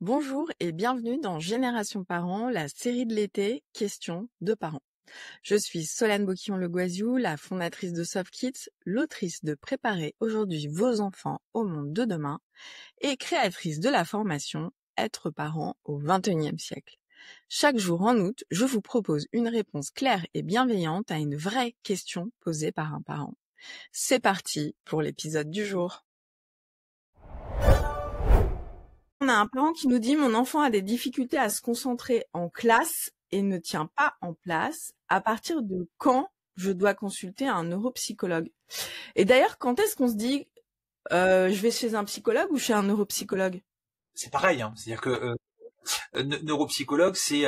Bonjour et bienvenue dans Génération Parents, la série de l'été Questions de parents. Je suis Solane Boquillon-Le Goisiou, la fondatrice de Soft Kids, l'autrice de Préparer aujourd'hui vos enfants au monde de demain et créatrice de la formation Être parent au XXIe siècle. Chaque jour en août, je vous propose une réponse claire et bienveillante à une vraie question posée par un parent. C'est parti pour l'épisode du jour. On a un parent qui nous dit « Mon enfant a des difficultés à se concentrer en classe et ne tient pas en place. À partir de quand je dois consulter un neuropsychologue ?» Et d'ailleurs, quand est-ce qu'on se dit je vais chez un psychologue ou chez un neuropsychologue? C'est pareil, hein. C'est-à-dire que neuropsychologue, c'est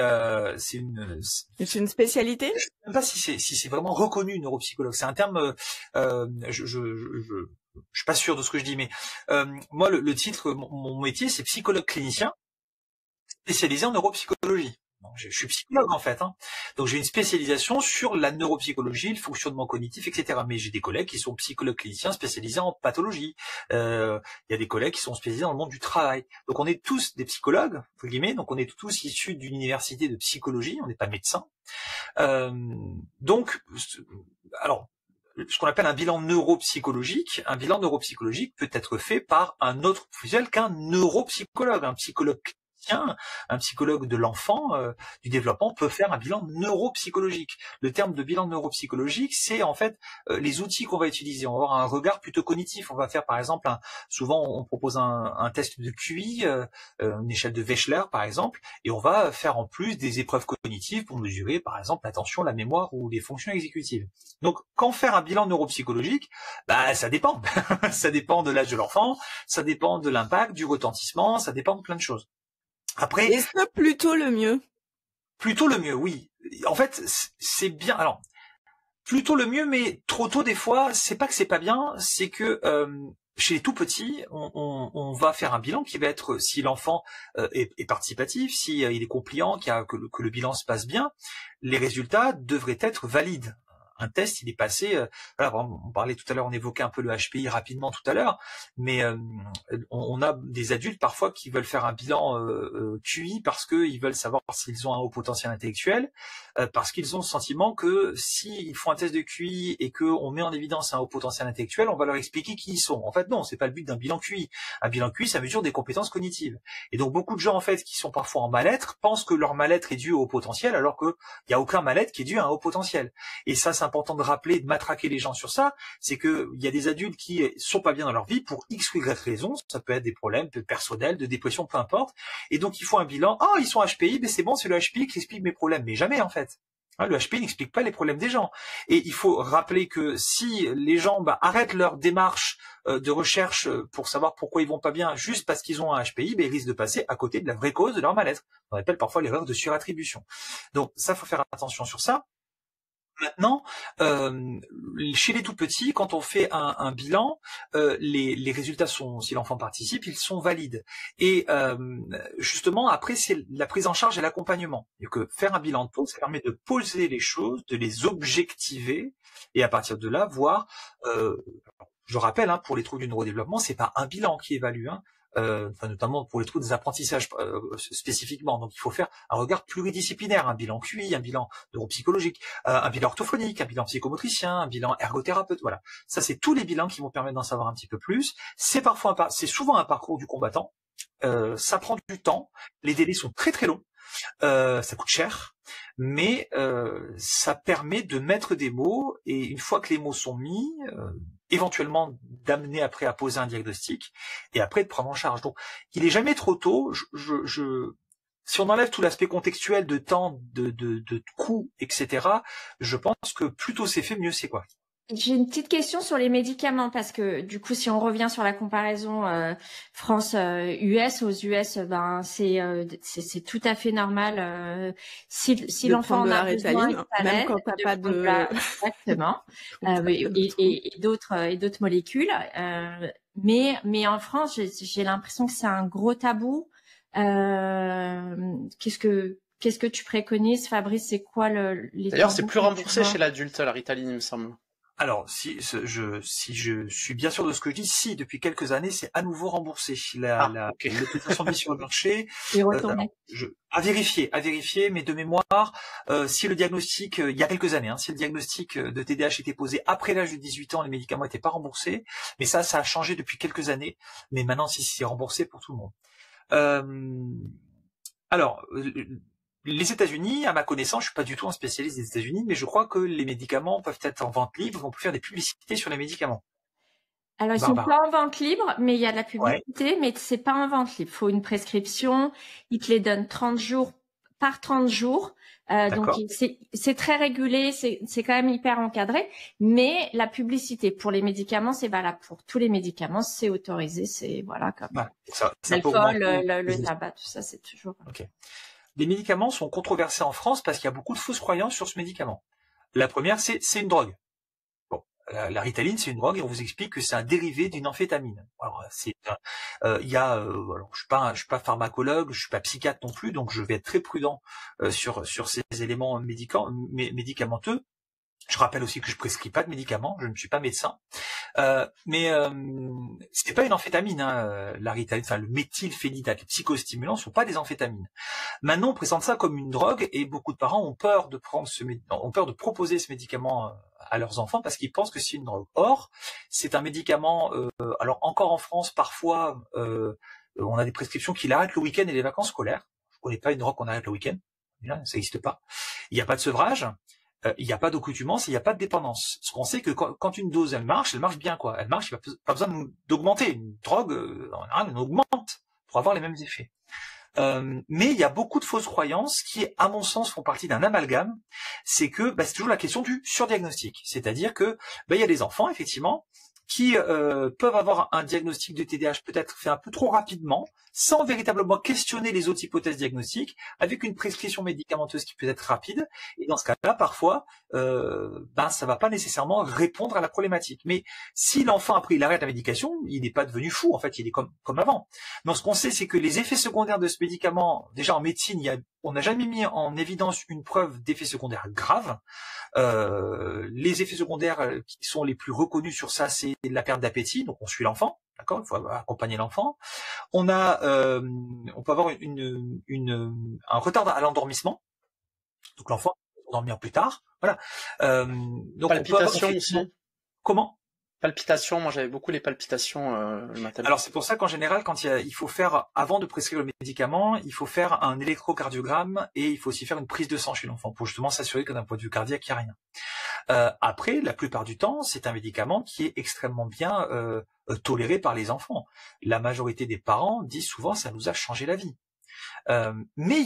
une. C'est une spécialité? Je sais même pas si c'est vraiment reconnu neuropsychologue. C'est un terme. Je suis pas sûr de ce que je dis, mais moi le titre, mon métier, c'est psychologue clinicien spécialisé en neuropsychologie. Donc, je suis psychologue en fait, hein. Donc j'ai une spécialisation sur la neuropsychologie, le fonctionnement cognitif, etc. Mais j'ai des collègues qui sont psychologues cliniciens spécialisés en pathologie. Il y a des collègues qui sont spécialisés dans le monde du travail. Donc on est tous des psychologues, entre guillemets. Donc on est tous issus d'une université de psychologie. On n'est pas médecins. Donc, alors, ce qu'on appelle un bilan neuropsychologique peut être fait par un autre professionnel qu'un neuropsychologue, un psychologue clinicien, un psychologue de l'enfant, du développement peut faire un bilan neuropsychologique. Le terme de bilan neuropsychologique, c'est en fait les outils qu'on va utiliser. On va avoir un regard plutôt cognitif. On va faire par exemple, souvent on propose un test de QI, une échelle de Wechsler par exemple, et on va faire en plus des épreuves cognitives pour mesurer par exemple l'attention, la mémoire ou les fonctions exécutives. Donc quand faire un bilan neuropsychologique, bah ça dépend. Ça dépend de l'âge de l'enfant, ça dépend de l'impact, du retentissement, ça dépend de plein de choses. Après, est-ce que plutôt le mieux? Plutôt le mieux, oui. En fait, c'est bien. Alors, plutôt le mieux, mais trop tôt des fois, c'est pas que c'est pas bien, c'est que chez les tout petits, on va faire un bilan qui va être, si l'enfant est participatif, si il est compliant, que le bilan se passe bien, les résultats devraient être valides. Un test, il est passé. Voilà, on parlait tout à l'heure, on évoquait un peu le HPI rapidement tout à l'heure, mais on a des adultes parfois qui veulent faire un bilan QI parce qu'ils veulent savoir s'ils ont un haut potentiel intellectuel, parce qu'ils ont le sentiment que s'ils font un test de QI et qu'on met en évidence un haut potentiel intellectuel, on va leur expliquer qui ils sont. En fait, non, c'est pas le but d'un bilan QI. Un bilan QI, ça mesure des compétences cognitives. Et donc beaucoup de gens en fait qui sont parfois en mal-être pensent que leur mal-être est dû au haut potentiel, alors qu'il n'y a aucun mal-être qui est dû à un haut potentiel. Et ça, c'est important de rappeler, de matraquer les gens sur ça, c'est que il y a des adultes qui sont pas bien dans leur vie pour X ou Y raison, ça peut être des problèmes personnels, de dépression, peu importe, et donc ils font un bilan, ils sont HPI, mais c'est bon, c'est le HPI qui explique mes problèmes, mais jamais en fait. Le HPI n'explique pas les problèmes des gens. Et il faut rappeler que si les gens arrêtent leur démarche de recherche pour savoir pourquoi ils vont pas bien juste parce qu'ils ont un HPI, ils risquent de passer à côté de la vraie cause de leur mal-être. On appelle parfois l'erreur de surattribution. Donc ça, faut faire attention sur ça. Maintenant, chez les tout petits, quand on fait un bilan, les résultats sont, si l'enfant participe, ils sont valides. Et justement, après, c'est la prise en charge et l'accompagnement. Et que faire un bilan de taux, ça permet de poser les choses, de les objectiver, et à partir de là, voir. Je rappelle, pour les troubles du neurodéveloppement, c'est pas un bilan qui évalue. Notamment pour les troubles des apprentissages spécifiquement. Donc il faut faire un regard pluridisciplinaire, un bilan QI, un bilan neuropsychologique, un bilan orthophonique, un bilan psychomotricien, un bilan ergothérapeute. Voilà, ça c'est tous les bilans qui vont permettre d'en savoir un petit peu plus. C'est souvent un parcours du combattant. Ça prend du temps, les délais sont très très longs. Ça coûte cher, mais ça permet de mettre des mots, et une fois que les mots sont mis, éventuellement d'amener après à poser un diagnostic, et après de prendre en charge. Donc, il est jamais trop tôt. Si on enlève tout l'aspect contextuel de temps, de coût, etc., je pense que plus tôt c'est fait, mieux c'est quoi. J'ai une petite question sur les médicaments parce que du coup, si on revient sur la comparaison France-US, aux US, c'est tout à fait normal si l'enfant en a besoin, même quand t'as pas de exactement, et d'autres molécules. Mais en France, j'ai l'impression que c'est un gros tabou. Qu'est-ce que tu préconises, Fabrice? C'est quoi les D'ailleurs, c'est plus remboursé chez l'adulte, la Ritaline, il me semble. Alors, si je suis bien sûr de ce que je dis, si depuis quelques années, c'est à nouveau remboursé. Ok. L'autorisation de mise sur le marché, Et alors, retourner. à vérifier, mais de mémoire, si le diagnostic, il y a quelques années, si le diagnostic de TDAH était posé après l'âge de 18 ans, les médicaments n'étaient pas remboursés. Mais ça a changé depuis quelques années. Mais maintenant, si c'est remboursé pour tout le monde. Alors, les États-Unis, à ma connaissance, je suis pas du tout un spécialiste des États-Unis, mais je crois que les médicaments peuvent être en vente libre, on peut faire des publicités sur les médicaments. Alors, ils sont pas en vente libre, mais il y a de la publicité, mais c'est pas en vente libre. Il faut une prescription. Ils te les donnent 30 jours par 30 jours. Donc, c'est très régulé, c'est quand même hyper encadré. Mais la publicité pour les médicaments, c'est valable pour tous les médicaments. C'est autorisé, c'est voilà comme l'alcool, le tabac, tout ça, c'est toujours. Ok. Les médicaments sont controversés en France parce qu'il y a beaucoup de fausses croyances sur ce médicament. La première, c'est une drogue. Bon, la Ritaline, c'est une drogue et on vous explique que c'est un dérivé d'une amphétamine. Alors, alors, je suis pas pharmacologue, je suis pas psychiatre non plus, donc je vais être très prudent sur ces éléments médicamenteux. Je rappelle aussi que je prescris pas de médicaments, je ne suis pas médecin. Mais c'est pas une amphétamine, la Ritaline, enfin le méthylphénidate, les psychostimulants sont pas des amphétamines. Maintenant, on présente ça comme une drogue et beaucoup de parents ont peur de proposer ce médicament à leurs enfants parce qu'ils pensent que c'est une drogue. Or, c'est un médicament. Alors encore en France, parfois, on a des prescriptions qui l'arrêtent le week-end et les vacances scolaires. Je connais pas une drogue qu'on arrête le week-end, ça n'existe pas. Il n'y a pas de sevrage. Il n'y a pas d'accoutumance, il n'y a pas de dépendance. Ce qu'on sait que quand une dose elle marche bien quoi. Elle marche, il n'y a pas besoin d'augmenter. Une drogue, en général, on augmente pour avoir les mêmes effets. Mais il y a beaucoup de fausses croyances qui, à mon sens, font partie d'un amalgame. C'est que c'est toujours la question du surdiagnostic. C'est-à-dire que il y a des enfants, effectivement, qui peuvent avoir un diagnostic de TDAH peut-être fait un peu trop rapidement, sans véritablement questionner les autres hypothèses diagnostiques, avec une prescription médicamenteuse qui peut être rapide. Et dans ce cas-là, parfois, ça va pas nécessairement répondre à la problématique. Mais si l'enfant après il arrête la médication, il n'est pas devenu fou. En fait, il est comme avant. Donc, ce qu'on sait, c'est que les effets secondaires de ce médicament, déjà en médecine, on n'a jamais mis en évidence une preuve d'effets secondaires graves. Les effets secondaires qui sont les plus reconnus sur ça, c'est la perte d'appétit. Donc, on suit l'enfant. D'accord, il faut accompagner l'enfant. On peut avoir un retard à l'endormissement. Donc l'enfant va dormir plus tard. Voilà. Donc palpitations aussi. Comment? Palpitations, moi j'avais beaucoup les palpitations le matin. Alors c'est pour ça qu'en général, quand il faut faire, avant de prescrire le médicament, il faut faire un électrocardiogramme et il faut aussi faire une prise de sang chez l'enfant pour justement s'assurer que d'un point de vue cardiaque, il n'y a rien. Après, la plupart du temps, c'est un médicament qui est extrêmement bien toléré par les enfants. La majorité des parents disent souvent ça nous a changé la vie. Mais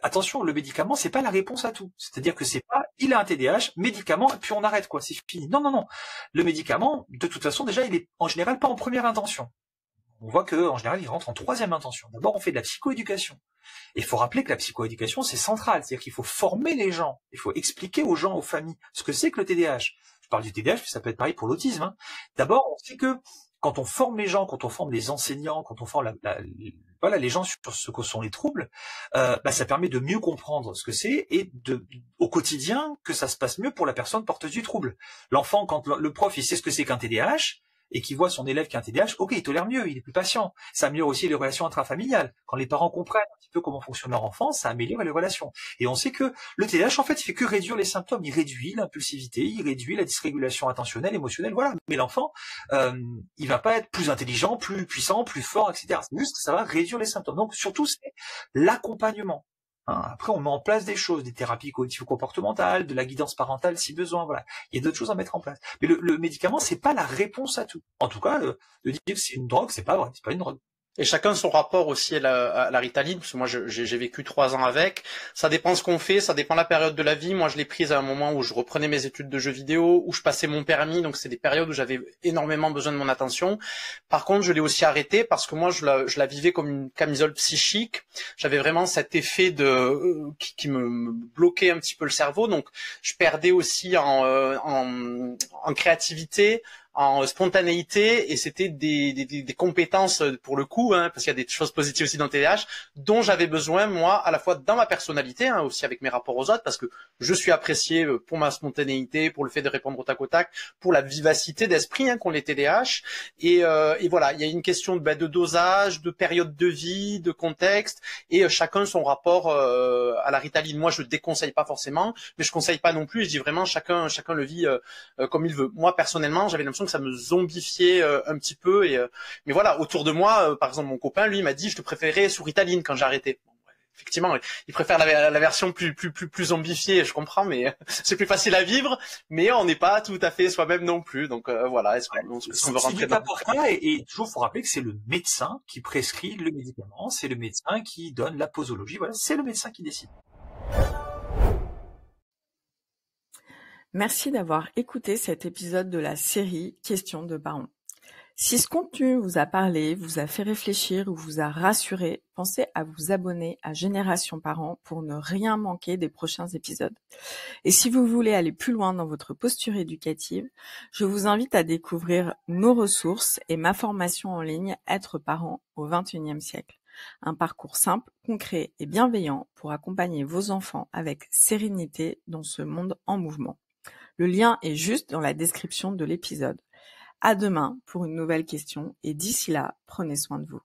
attention, le médicament, c'est pas la réponse à tout. C'est-à-dire que c'est pas, il a un TDAH, médicament, et puis on arrête, quoi, c'est fini. Non. Le médicament, de toute façon, déjà, il est en général pas en première intention. On voit que, en général, il rentre en troisième intention. D'abord, on fait de la psychoéducation. Et il faut rappeler que la psychoéducation, c'est central. C'est-à-dire qu'il faut former les gens. Il faut expliquer aux gens, aux familles, ce que c'est que le TDAH. Je parle du TDAH, mais ça peut être pareil pour l'autisme. D'abord, on sait que quand on forme les gens, quand on forme les enseignants, quand on forme les gens sur ce que sont les troubles, ça permet de mieux comprendre ce que c'est et au quotidien que ça se passe mieux pour la personne porteuse du trouble. L'enfant, quand le prof il sait ce que c'est qu'un TDAH et qu'il voit son élève qui a un TDAH, ok, il tolère mieux, il est plus patient. Ça améliore aussi les relations intrafamiliales. Quand les parents comprennent un petit peu comment fonctionne leur enfant, ça améliore les relations. Et on sait que le TDAH, en fait, il fait que réduire les symptômes. Il réduit l'impulsivité, il réduit la dysrégulation attentionnelle, émotionnelle, voilà. Mais l'enfant, il va pas être plus intelligent, plus puissant, plus fort, etc. C'est juste que ça va réduire les symptômes. Donc, surtout, c'est l'accompagnement. Après, on met en place des choses, des thérapies cognitivo-comportementales, de la guidance parentale si besoin, voilà. Il y a d'autres choses à mettre en place. Mais le médicament, c'est pas la réponse à tout. En tout cas, de dire que c'est une drogue, c'est pas vrai, c'est pas une drogue. Et chacun son rapport aussi à la Ritaline, parce que moi j'ai vécu 3 ans avec. Ça dépend ce qu'on fait, ça dépend de la période de la vie. Moi je l'ai prise à un moment où je reprenais mes études de jeux vidéo, où je passais mon permis, donc c'est des périodes où j'avais énormément besoin de mon attention. Par contre, je l'ai aussi arrêtée parce que moi je la vivais comme une camisole psychique. J'avais vraiment cet effet qui me bloquait un petit peu le cerveau, donc je perdais aussi en créativité, en spontanéité, et c'était des compétences pour le coup, hein, parce qu'il y a des choses positives aussi dans le TDAH, dont j'avais besoin moi, à la fois dans ma personnalité, hein, aussi avec mes rapports aux autres, parce que je suis apprécié pour ma spontanéité, pour le fait de répondre au tac, pour la vivacité d'esprit qu'ont les TDAH, et voilà, il y a une question de dosage, de période de vie, de contexte, et chacun son rapport à la Ritaline. Moi, je déconseille pas forcément, mais je conseille pas non plus. Je dis vraiment chacun le vit comme il veut. Moi, personnellement, j'avais l'impression que ça me zombifiait un petit peu. Mais voilà, autour de moi, par exemple, mon copain, lui, m'a dit, je te préférais sous Ritaline quand j'ai arrêté. Bon, effectivement, il préfère la version plus zombifiée, je comprends, mais c'est plus facile à vivre. Mais on n'est pas tout à fait soi-même non plus. Donc voilà, est-ce qu'on veut rentrer dans et toujours faut rappeler que c'est le médecin qui prescrit le médicament, c'est le médecin qui donne la posologie. Voilà, c'est le médecin qui décide. Merci d'avoir écouté cet épisode de la série Questions de parents. Si ce contenu vous a parlé, vous a fait réfléchir ou vous a rassuré, pensez à vous abonner à Génération Parents pour ne rien manquer des prochains épisodes. Et si vous voulez aller plus loin dans votre posture éducative, je vous invite à découvrir nos ressources et ma formation en ligne Être parent au XXIe siècle. Un parcours simple, concret et bienveillant pour accompagner vos enfants avec sérénité dans ce monde en mouvement. Le lien est juste dans la description de l'épisode. À demain pour une nouvelle question et d'ici là, prenez soin de vous.